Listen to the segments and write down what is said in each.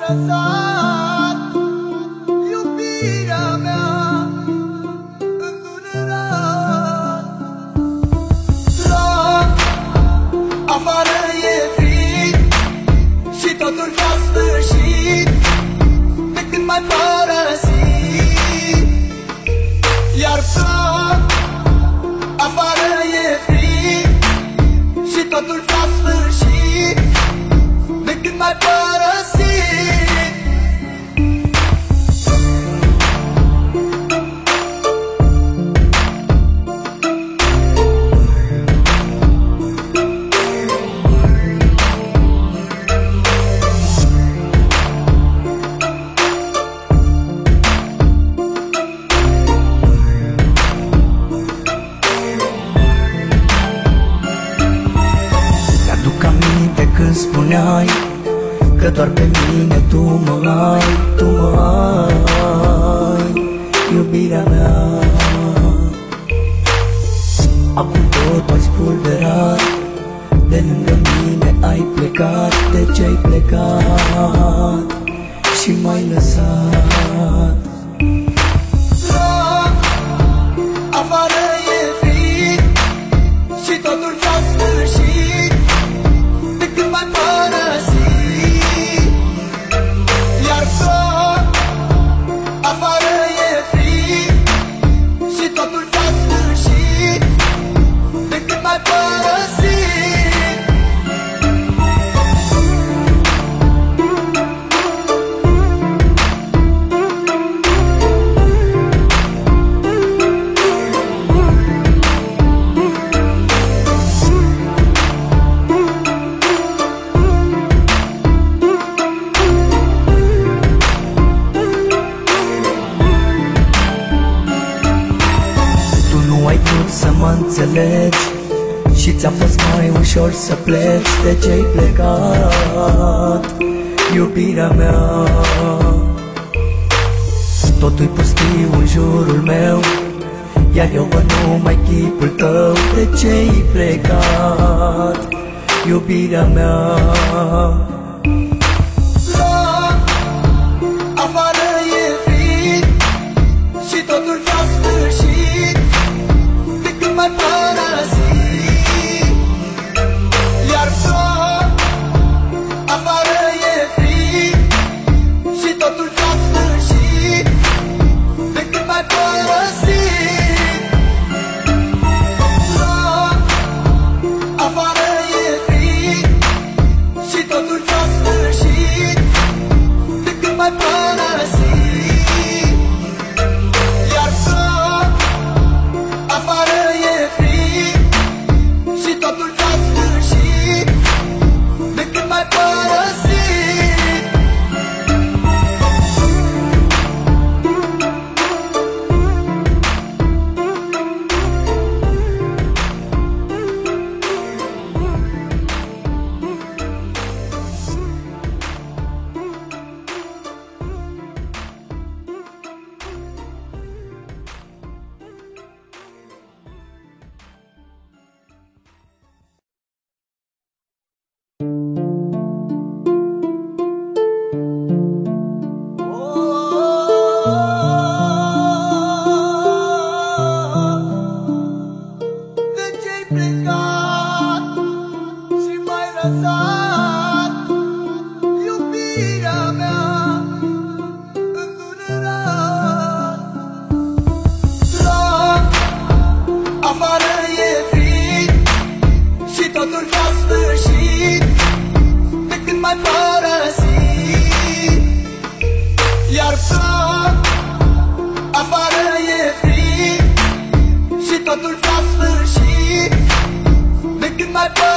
lăsat iubirea mea îndurerat. La afară e frig și totul s-a sfârșit de când m-ai părăsit. Iar afară e frig și totul s-a sfârșit de când m-ai părăsit. Când spuneai că doar pe mine tu mă ai, tu mă ai, iubirea mea. Acum totul ai spulberat, de lângă mine ai plecat. De ce ai plecat și m-ai lăsat? La afară e frig și totul s-a sfârșit de când m-ai părăsit. Iar afară e frig și totul s-a sfârșit de când m-ai părăsit. Să mă înțelegi și ți-a fost mai ușor să pleci. De ce-ai plecat, iubirea mea? Totul-i pustiu în jurul meu, iar eu văd numai chipul tău. De ce-ai plecat, iubirea mea? La afară e frig și totul s-a sfârșit de când m-ai părăsit. Iar afară e frig și totul s-a sfârșit de când m-ai părăsit. La afară e frig și totul s-a sfârșit de când m-ai părăsit. Iar afară e frig și totul s-a sfârșit de când m-ai părăsit. Lăsat iubirea mea îndurerat. La afară e frig și totul s-a sfârșit de când m-ai părăsit. Iar afară e frig și totul s-a sfârșit de când m-ai părăsit.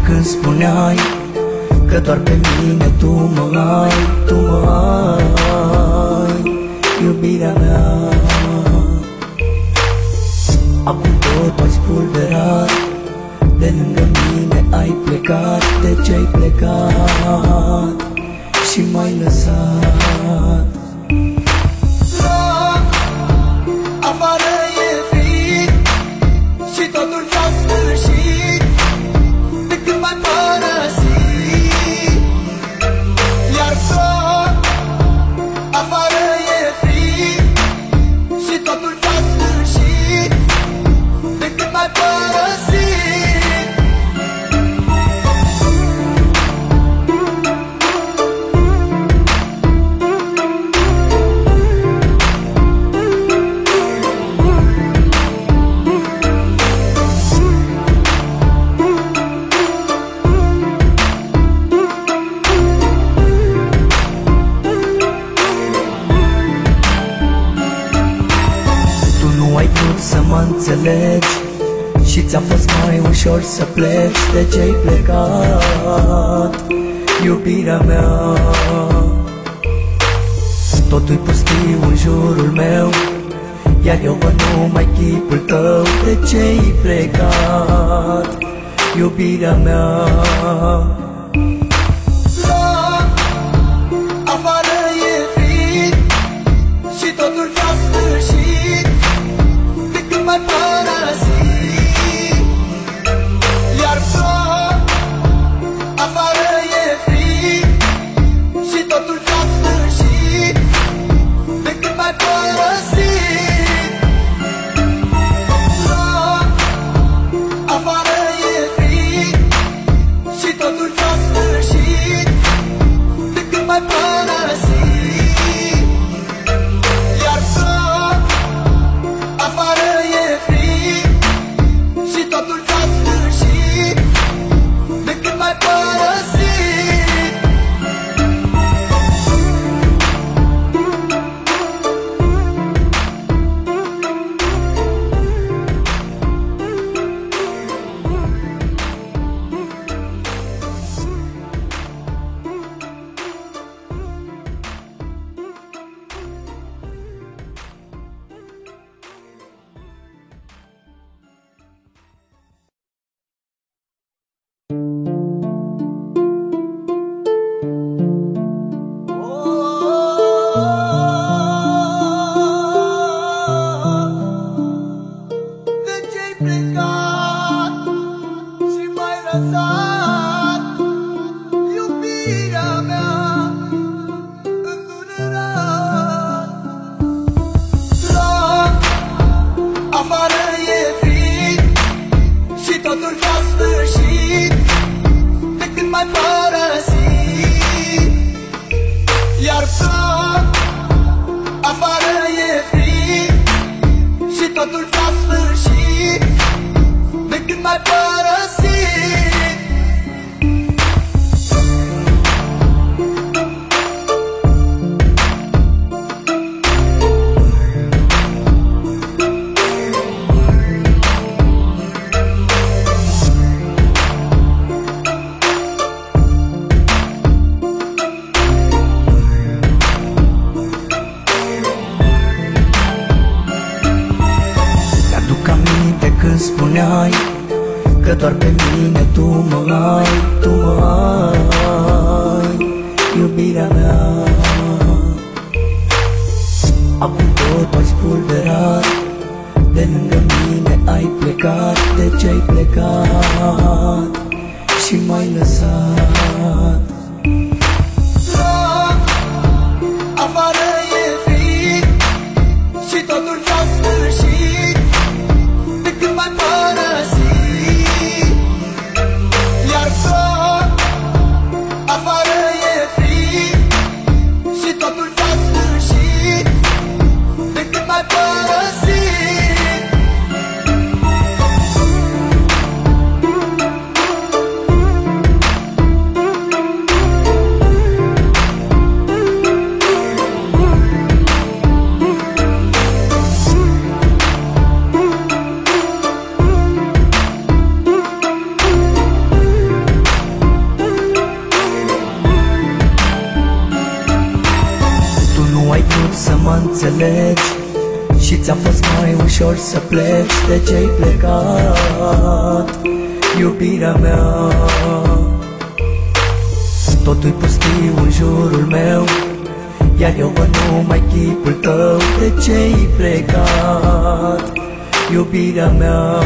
Când spuneai că doar pe mine tu mă ai, tu mă ai, plecat, de ce-ai plecat și m-ai lăsat? Afară e frig și totul s-a sfârșit de când m-ai părăsit. Iar afară e frig și totul s-a sfârșit de când m-ai părăsit. Să mă înțelegi și ți-a fost mai ușor să pleci, de ce-ai plecat, iubirea mea? Totul-i pustiu în jurul meu, iar eu văd numai chipul tău, de ce-ai plecat, iubirea mea? Afară e frig și totul s-a sfârșit de când m-ai părăsit. Iar afară e frig și totul s-a sfârșit de când m-ai părăsit. Afară e frig și totul s-a sfârșit de când m-ai părăsit. Iar afară e frig și totul s-a sfârșit de când m-ai părăsit. Afară e frig și totul s-a sfârșit de când m-ai părăsit. Iar afară e frig și totul s-a sfârșit de când m-ai părăsit. Când spuneai că doar pe mine tu mă ai, tu mă ai, iubirea mea. Acum tot ai spulberat, de lângă mine ai plecat, de ce-ai plecat și m-ai lăsat? Afară e frig și totul s-a sfârșit de când m-ai părăsit. Iar afară e frig și totul s-a sfârșit de când m-ai părăsit. Să mă înțelegi și ți-a fost mai ușor să pleci, de ce-ai plecat, iubirea mea. Totul-i pustiu în jurul meu, iar eu văd numai chipul tău. De ce-ai plecat, iubirea mea?